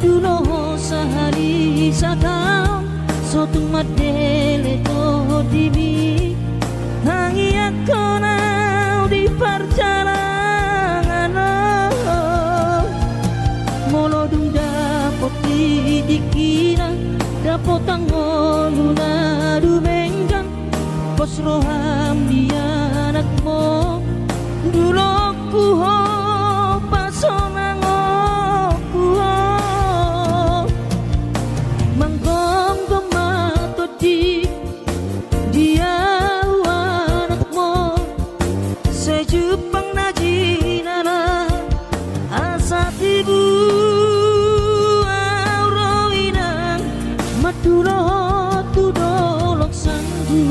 madulo sehari satau sotung madele to dimi hangi aku nau di perjalanan molo dung dapot dikina dapot angoluna dumenggang pos roham dia anakmu dulu ku ho pasonango ku ho manggong gemato di dia anakmu sejupang najinana asa tibu auroinang madulo tudolok sanggu.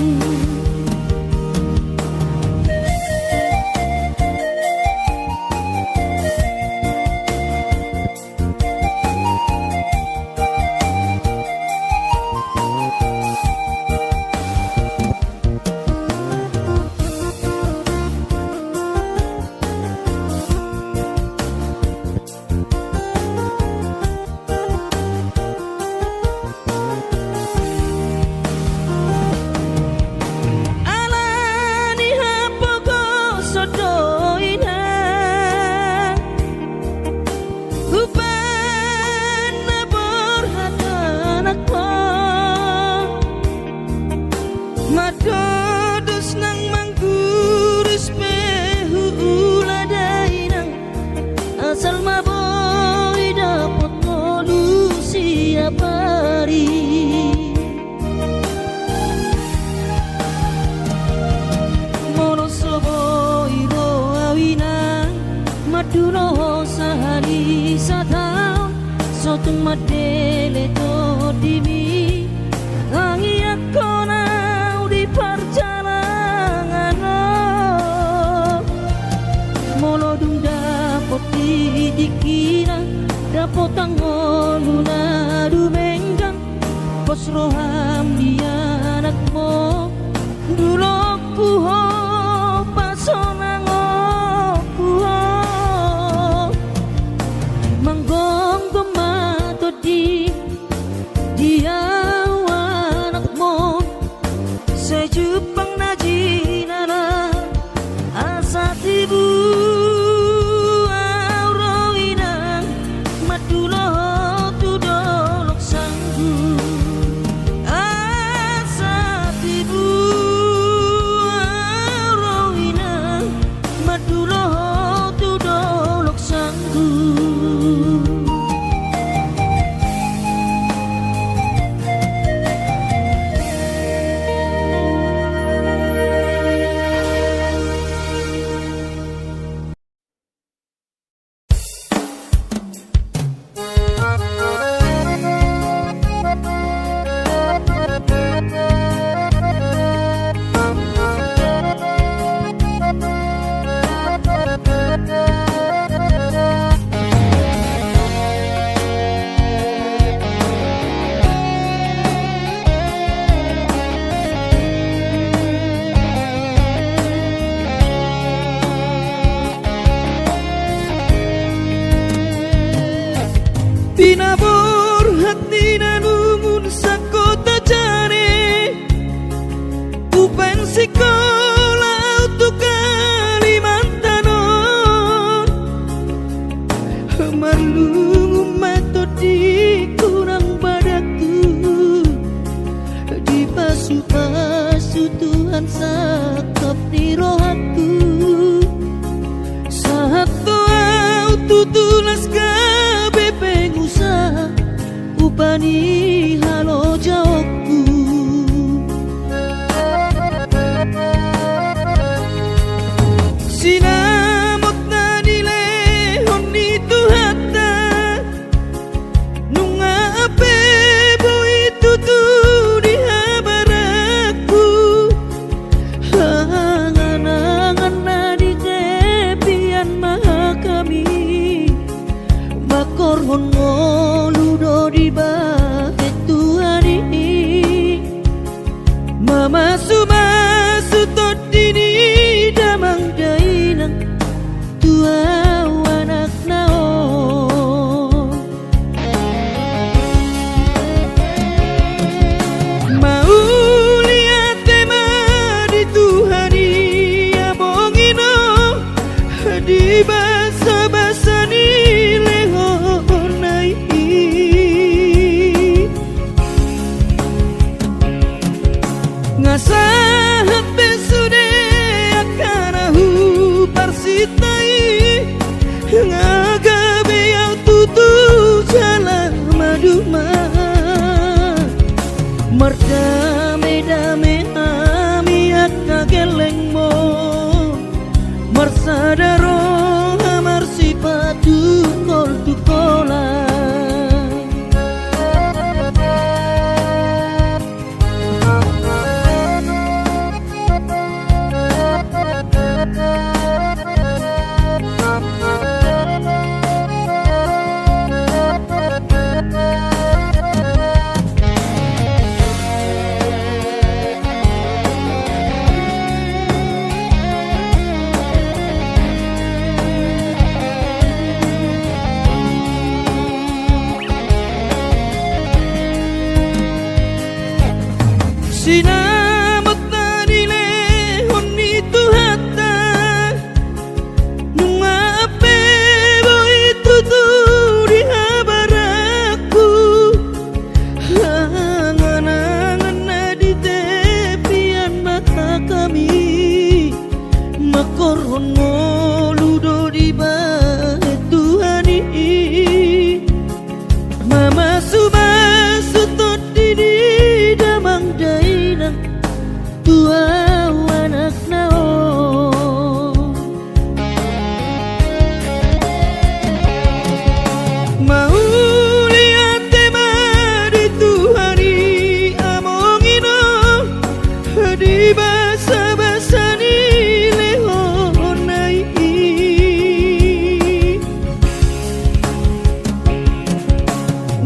Madulo sehari satau sotung madele to dimi hangi aku nau di perjalanan molo dung dapot dikina dapot angoluna dumenggang pos roham dia anakmu dulu ku ho pasonango ku ho manggong gemato di dia anakmu sejupang najinana asa tibu auroinang madulo tudolok sanggu asa tibu auroinang madulo tudolok sanggu. Tinabur hati nanumun sakota jane upen sekolah untuk Kalimantanon malungu metodi kurang padaku di pasu-pasu Tuhan sakap di rohaku saat kau tutulas pengusaha upani halo jawabku sinamot na nilehon itu hatta nunga ape boy tutu di habaraku hangan-hangan na di tepian maha kami korhon ngoludo di bahet Tuhani mama sumasu todini damang dainang tua anak nao Ngasahat besude akanahu parsitai ngagabe yang tutu jalan maduma merdame-dame ami akageleng mo marsadaro amar sipatu kol tukola Sinamot na nile honi tuhata nunga ape boy tuturi habaraku angan-angan na di tepian mata kami makoron mo ludo di bahet Tuhani mama sutot dini damang dainang tua anak nao mau lihat tema di Tuhani amongino di basa-basa ni lehonai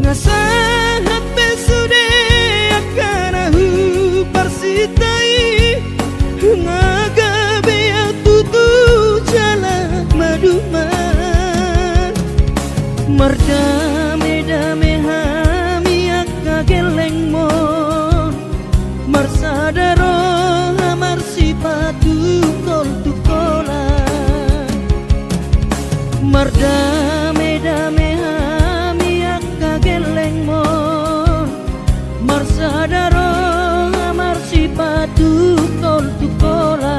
ngasahat besude akanahu parsitai ngagabe tutu jalan maduman merdame-dame hami akageleng mon marsadaro amar sipatu kol tukola merdame-dame hami akageleng mon marsadaro amar sipatu kol tukola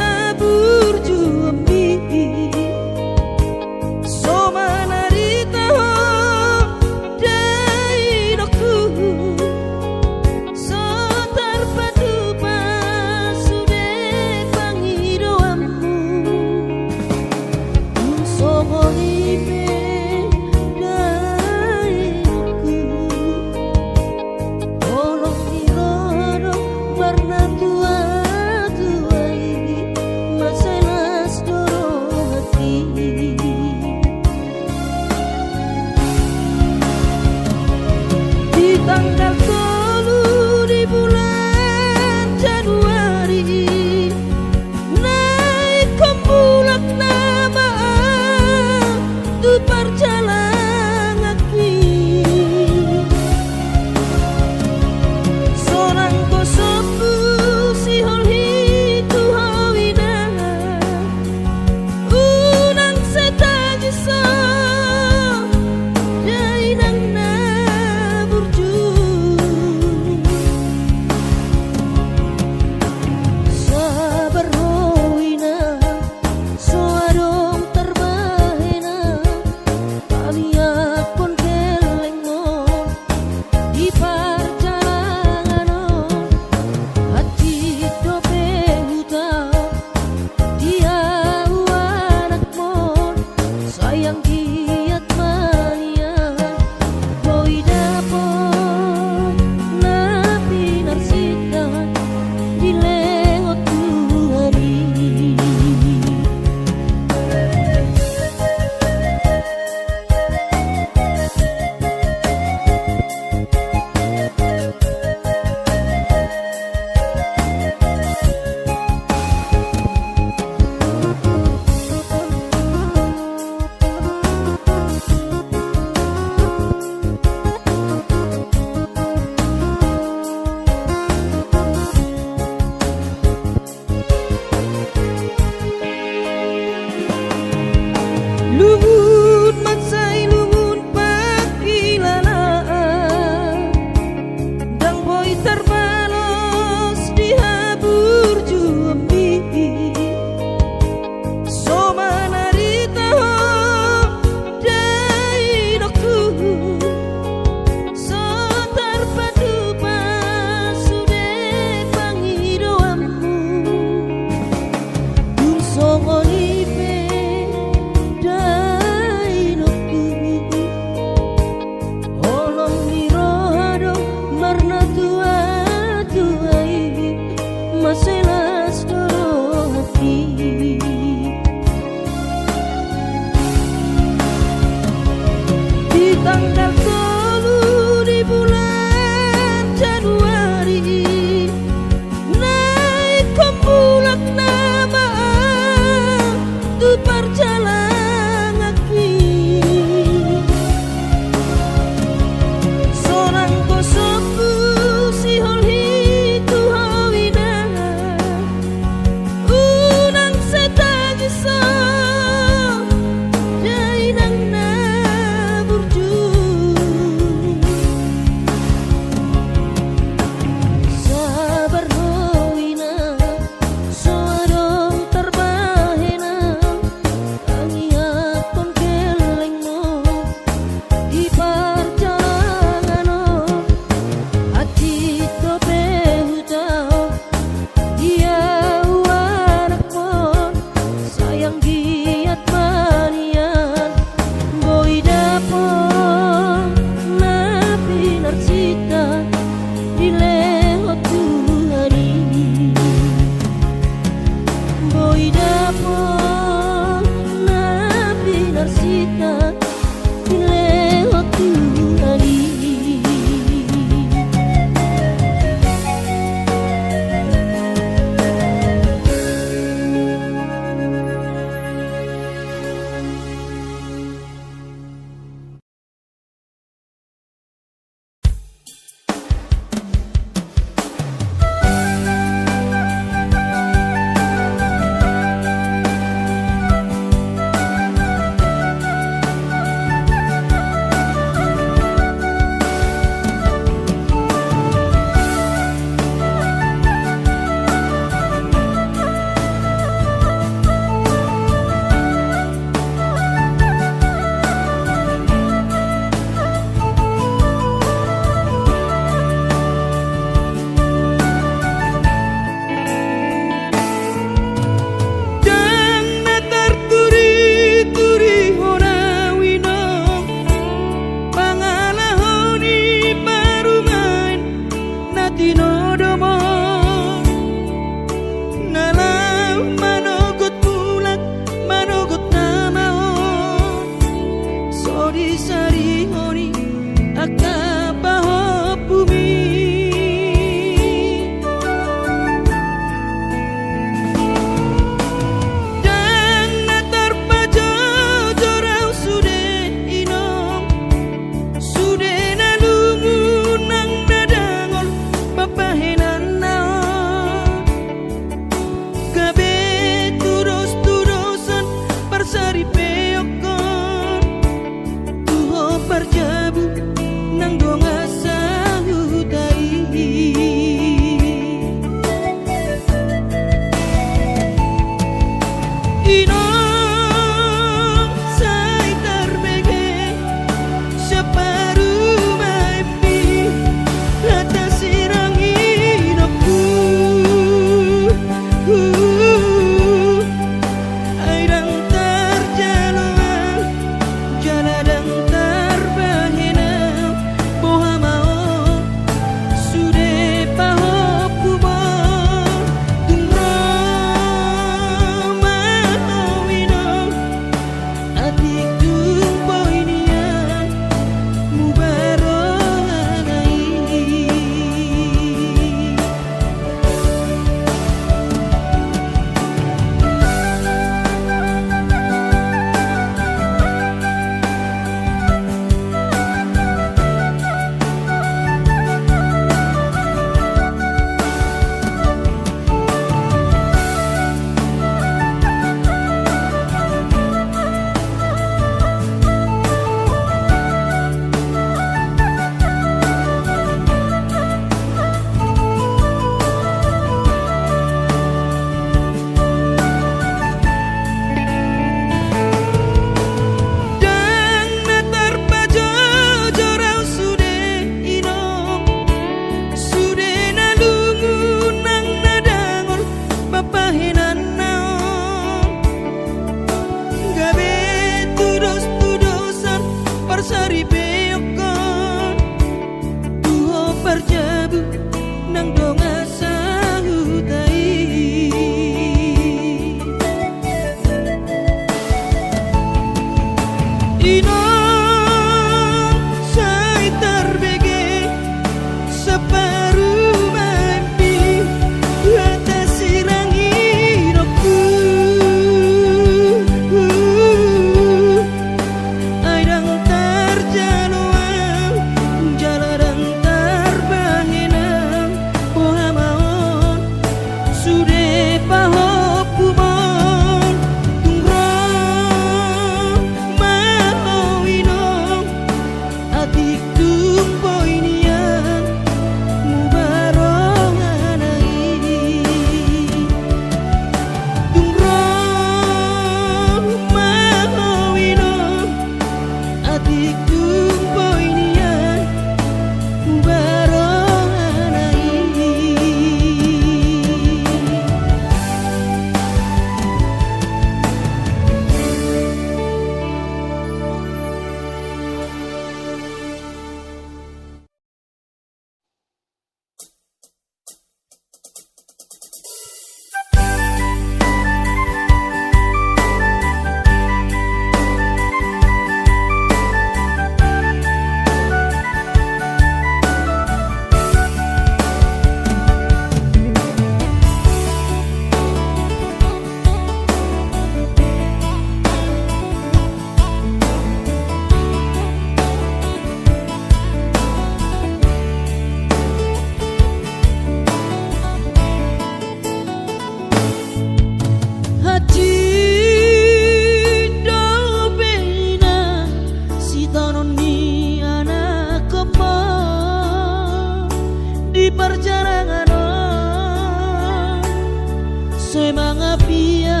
soy mangapia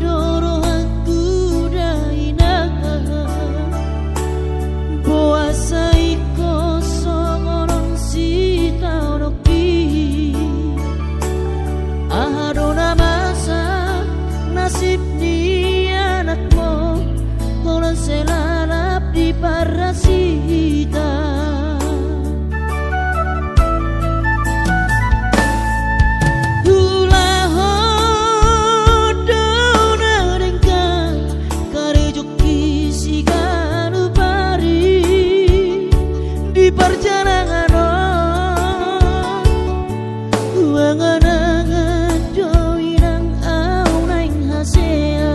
doro aku daina boasa iko songoron si taunoki ahadona masa nasib ni anakmu konon selalap di parasita. Perjalanan wanganangan doinang au naing hasea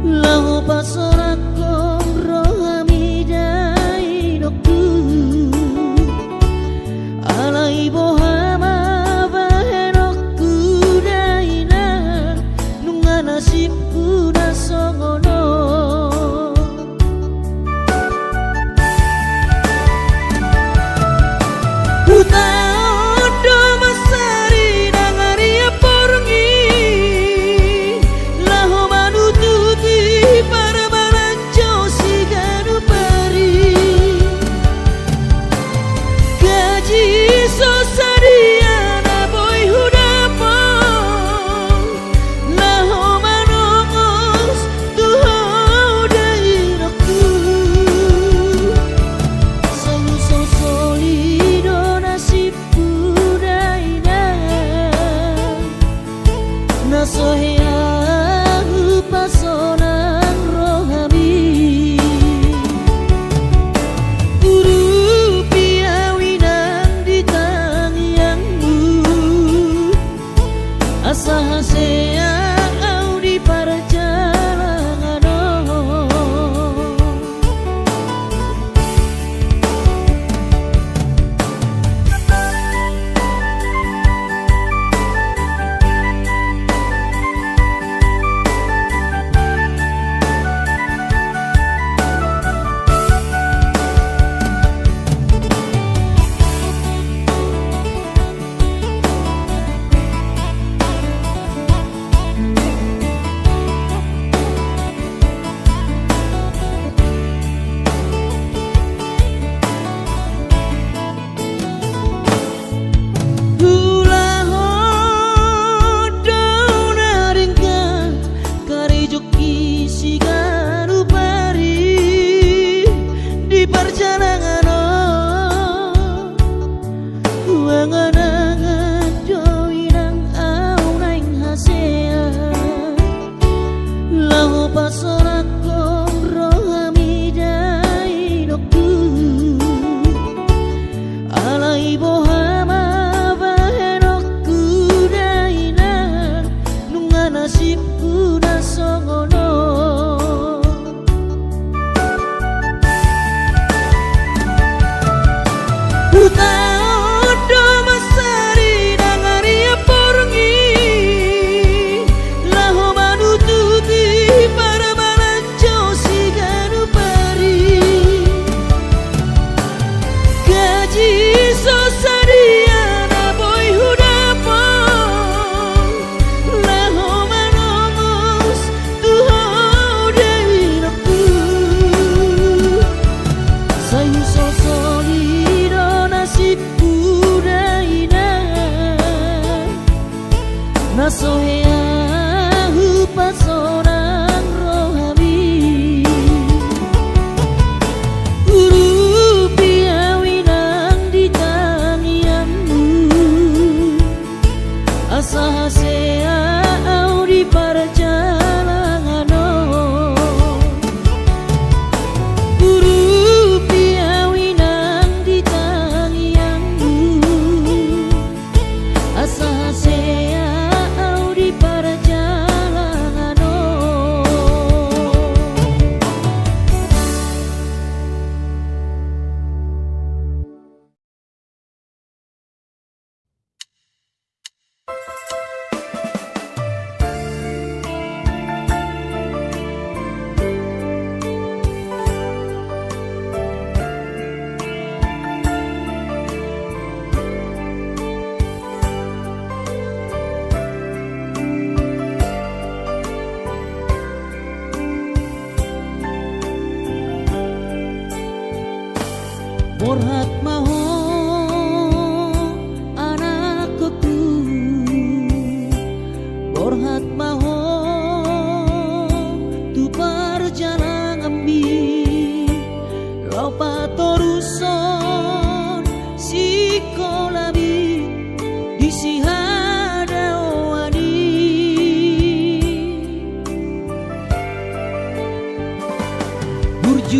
lahu pasorakong rohamidai nokku alai bohama bahenokku daina nunga nasibku nasongono. Sohya pasonang rohami guru piawinang di tangiangmu asa hasea au di perjalanan pasorakong rohamidai nokku alai bohama bahenokku daina nunga nasibku nasongono. Nasohya pasonang rohami guru piawinang di tangiangmu asa hasea au di perjalanan guru piawinang di tangiangmu asa hasea di perjalanan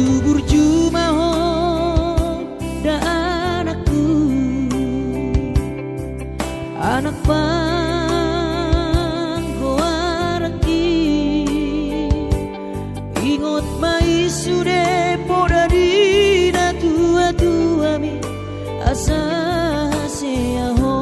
burju mahon da anakku, anak panggoaraki ingot mai sude poda dina tua mi asa seaho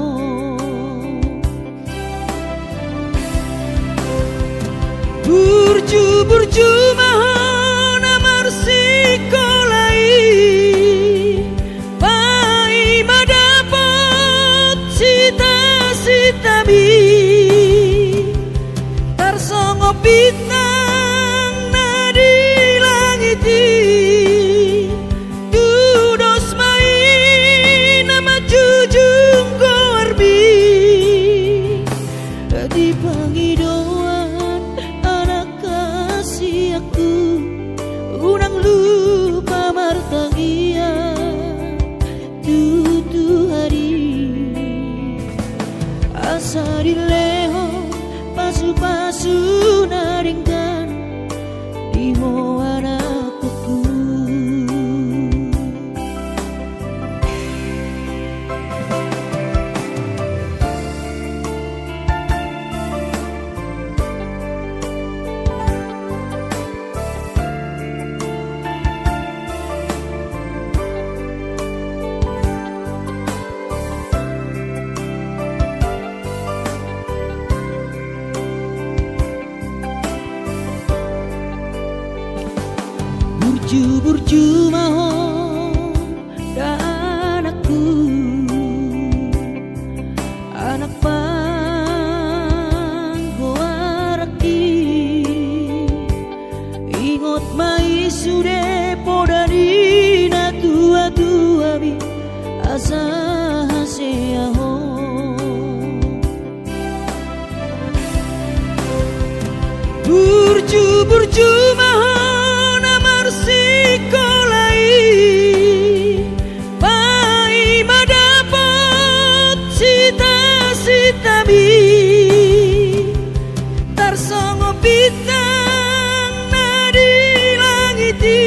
burju mahon amar sikolai pai madapot cita-cita mi tarsongo bintang nadi langiti dudos mai nama jujung koarbi di pangidoan anak kasih aku unang lupa martangia tutu hari asa dileho pasu-pasu naringkan di anakku. Burju mahon da anakku, anak panggoaraki ingot mai sude poda dina tua bi asa seaho burju mahon amar sikolai pai madapot cita-cita mi tarsongo bintang nadi langiti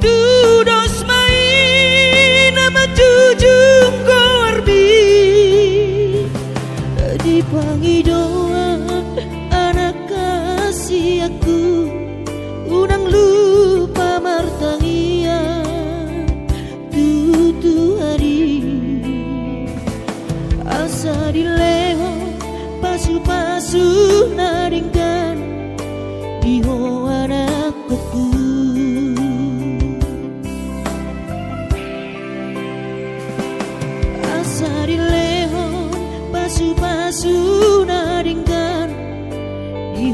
dudos mai nama jujung koarbi di pangidoan anak kasih aku unang lupa martangia tutu hari asa dileho pasu-pasu naringkan di anakku. Asa dileho pasu-pasu naringkan di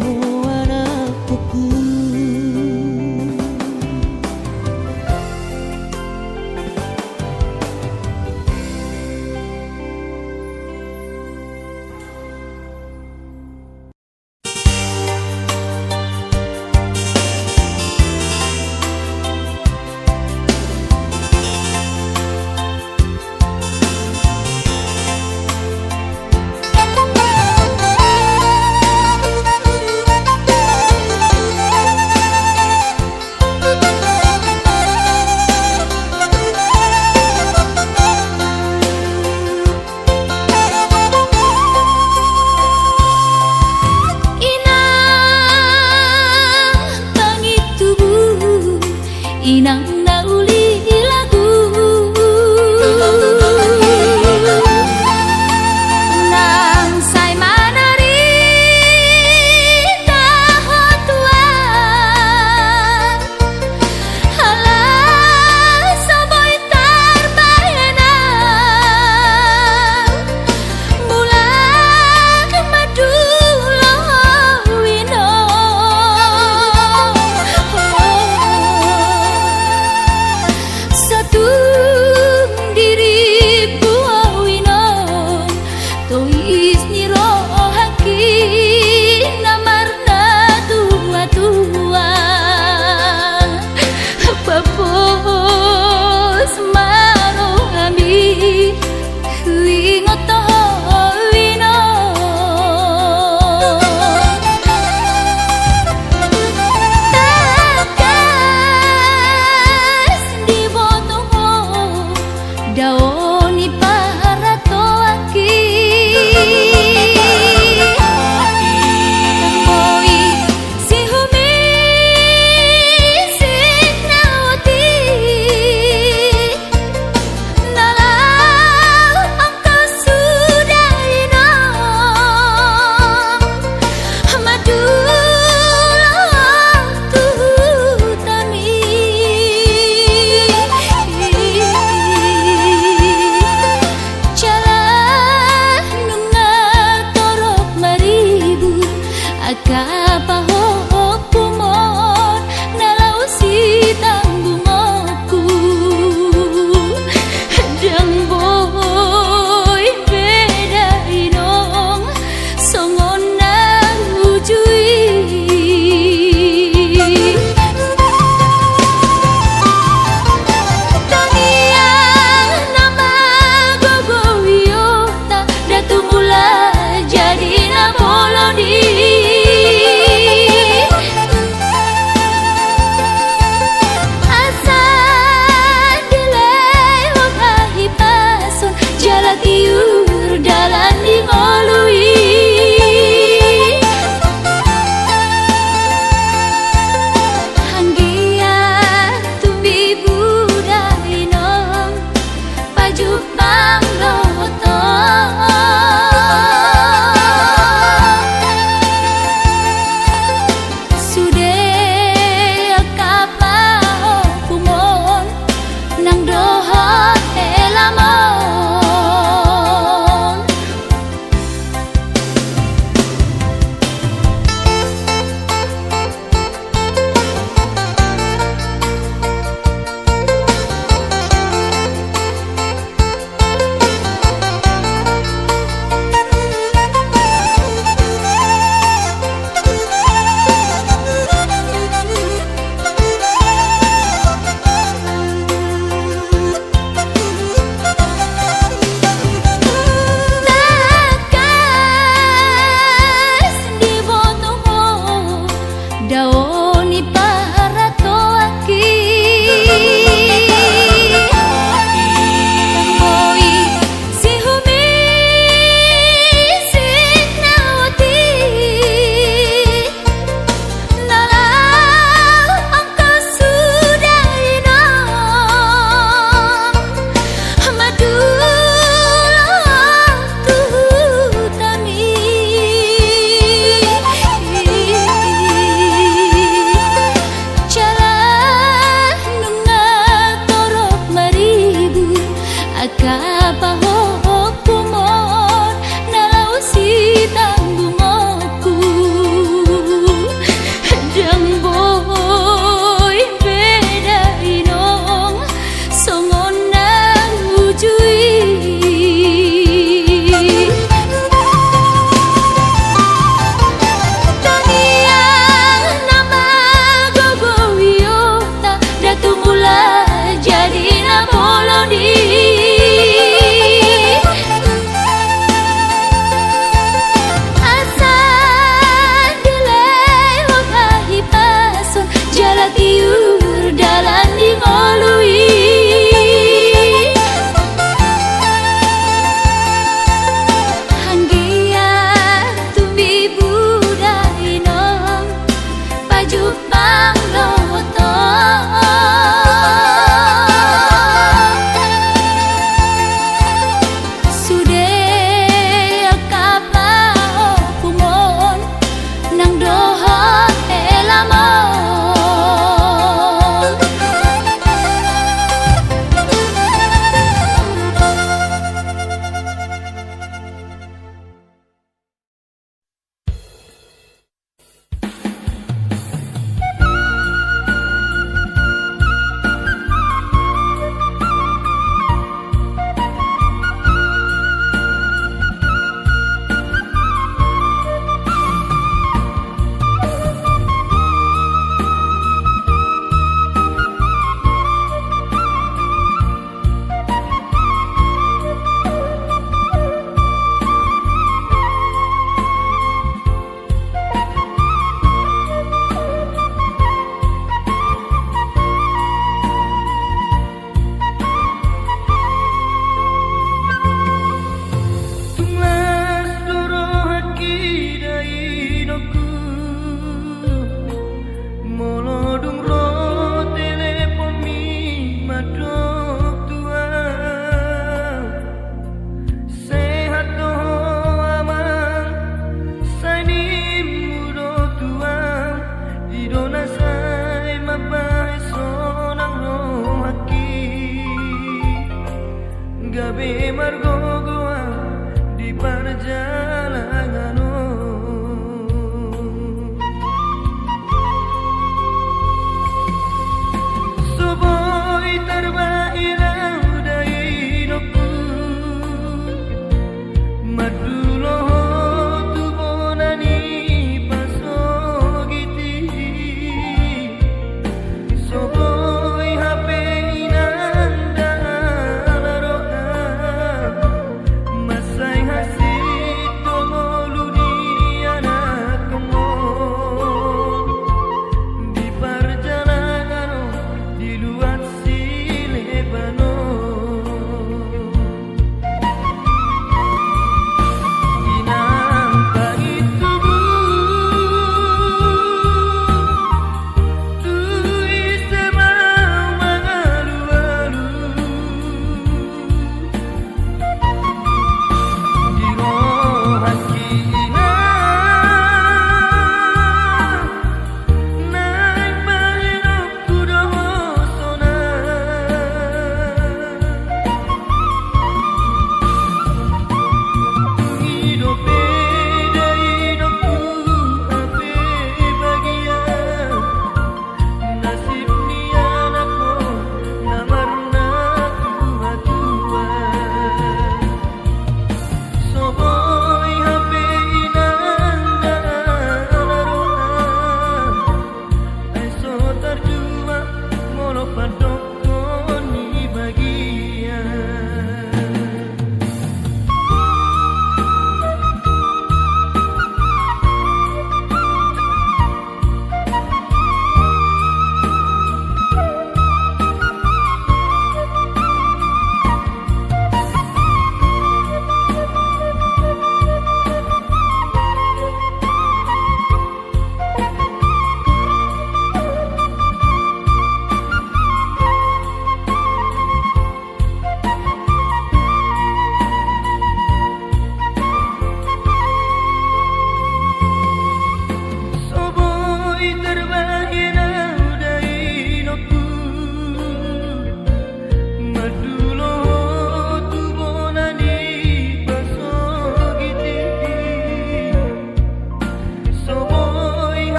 Akapahok kumon nalau si tanggungku Hadang boy beda inong songon nang ujui Tangiang nama gogowiyo tak datu mula jadi na bolodi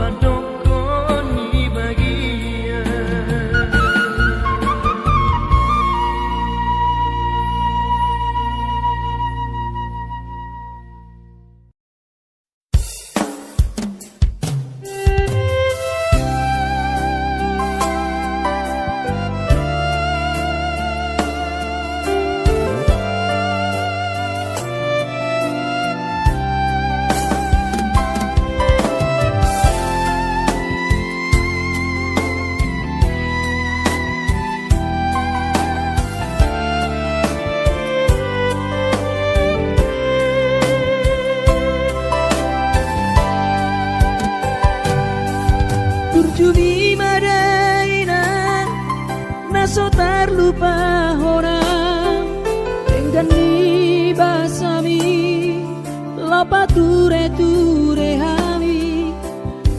padokoni bagia. Turjumi madaina naso terlupa orang dengan ni basami lapa ture ture hami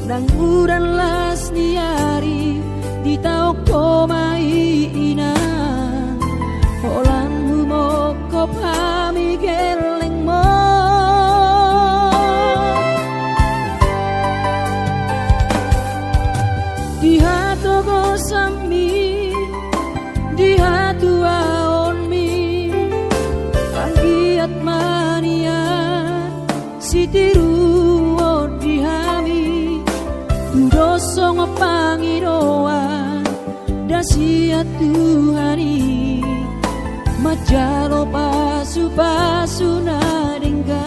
nang uran las niari di tau komai ina holan humo kopami geleng mo di hatu gosami di hatu aonmi anggiat mania sitiru di hami doso ngopangiroan dasiat Tuhani majalo pasu pasu nadenggan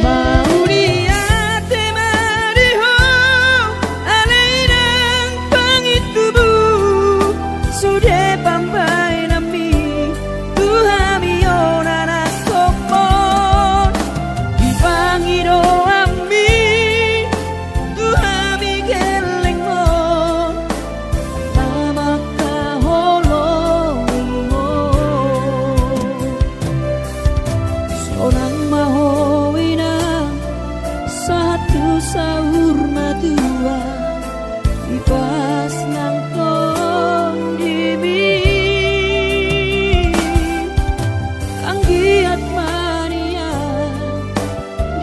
mau diate mariho alainang pangitubu sudah pambai nami Tuhami onana kopon di pangiro ami Tuhami geleng mo tamak kaholong mo sonang mahowina satu sahur matua ipas nang kondimi anggiat mania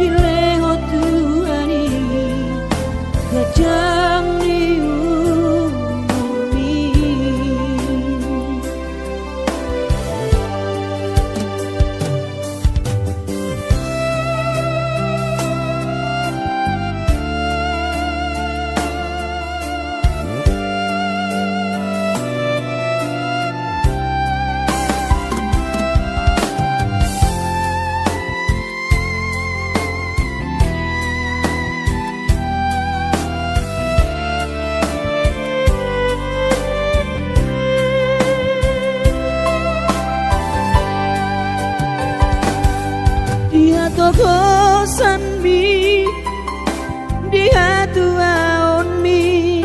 dileho Tuhani gajang diumi dia togosan mi dia tuaon mi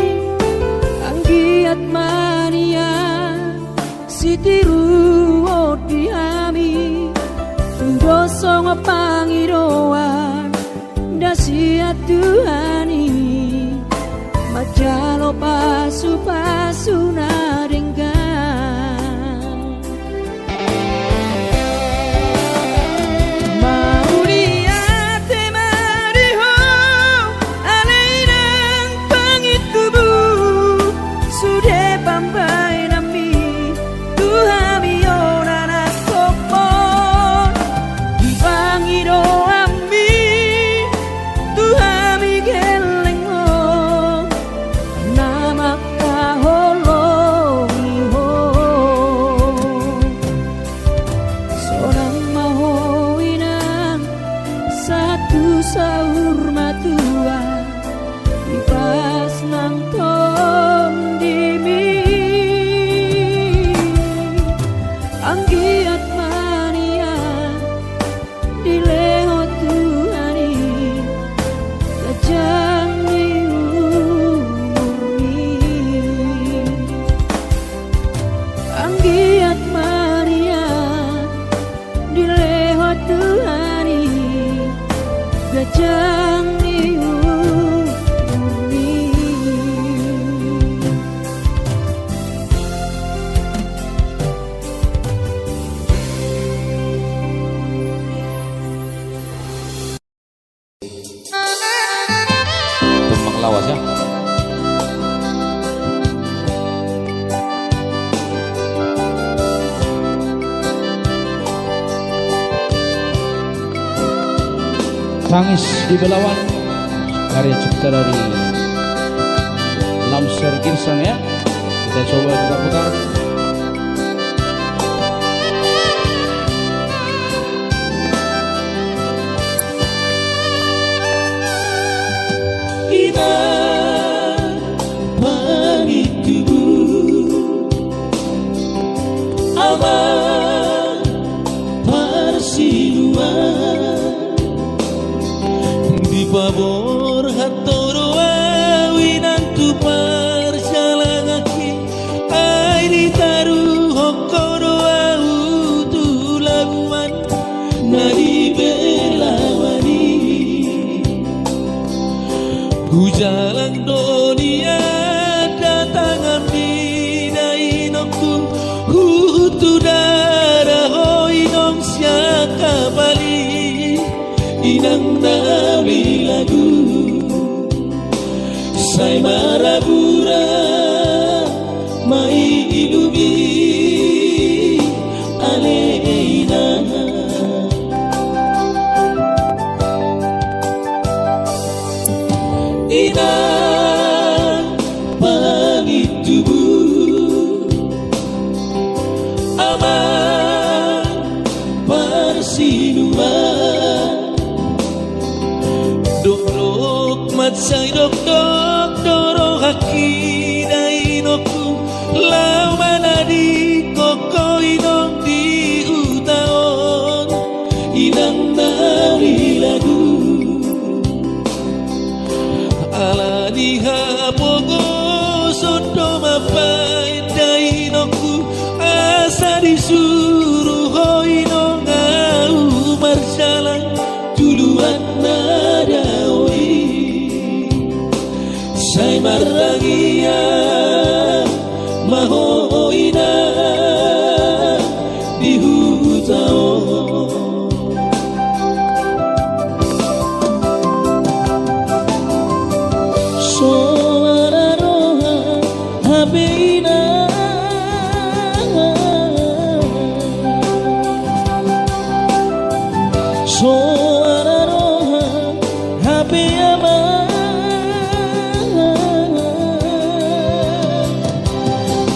anggiat mania sitiru di hami doso ngopangiroan dasiat Tuhani majalo pasu pasu nadenggan mau diate mariho alainang pangitubu sudah pambai nami Tuhami onana kopon di pangiro ami Tuhami geleng mo nama kaholongi ho sonang mahowinang satu sahur matua ipas nang tondimi anggiat mania dileho Tuhani gajang diumi anggiat mania dileho Tuhani gajang diumi lawas ya. Tangis di Belawan, karya cipta dari Lamser Girsang ya. Kita coba putar-putar. Ina pangitubu aman parsiluan di pabor hatoro awinan tu parjalangaki ai ditaruh hokoro au tulawan nari belawani Hujalang dunia datang amdi dainokku Hutu darah hoinong siaka bali Inang nabi lagu Say marabura mai ilubi aleina Ina pangitubu aman parsiluan Dok-dok matsay dok-dok doro haki dainoku Lau manadi koko inong di utaon Inang nari lagu ala diha pogo sodo mapai dainoku asa disuruh hoino ngau marjalan duluan nadawi say marangia mahoina dihutao Suara roha habina Suara roha habiyama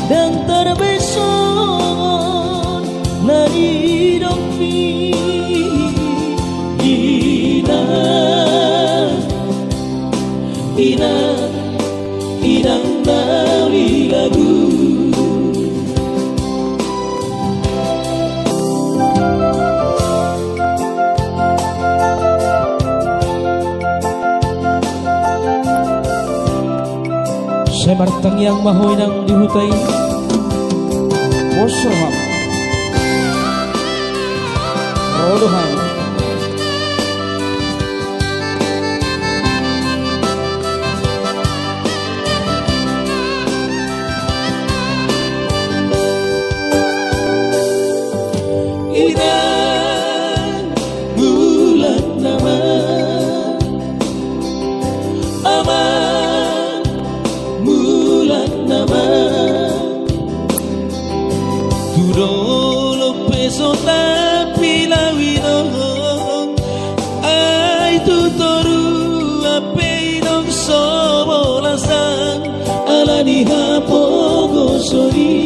Dan terbesar nari dokfi Ina Inang nari lagu Saya martang yang mahoy nang dihutai Bosroham Rodoham Inang bulan nama aman bulan nama Tudolo peso tapi lawinong ai tutoru ape inong sobolasan alani hapogo sori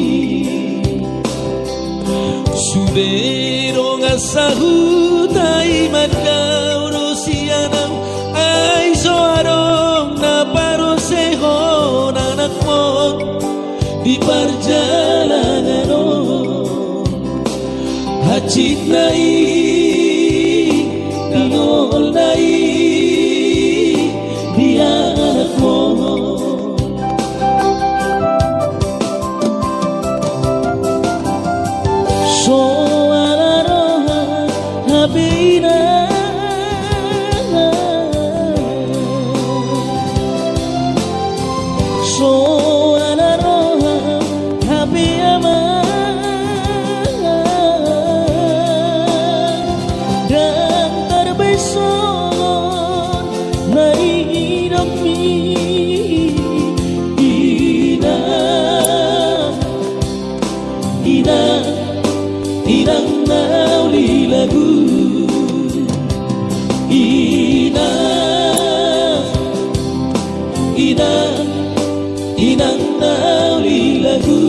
Sudero ngasahutai madau rosianam ai soarong na paroseho nanakmon di perjalanan hacit nai dingol nai dia anakmon Suara roha habina Suara roha habiyama Dan terbesar nari dokfi nang nauli lagu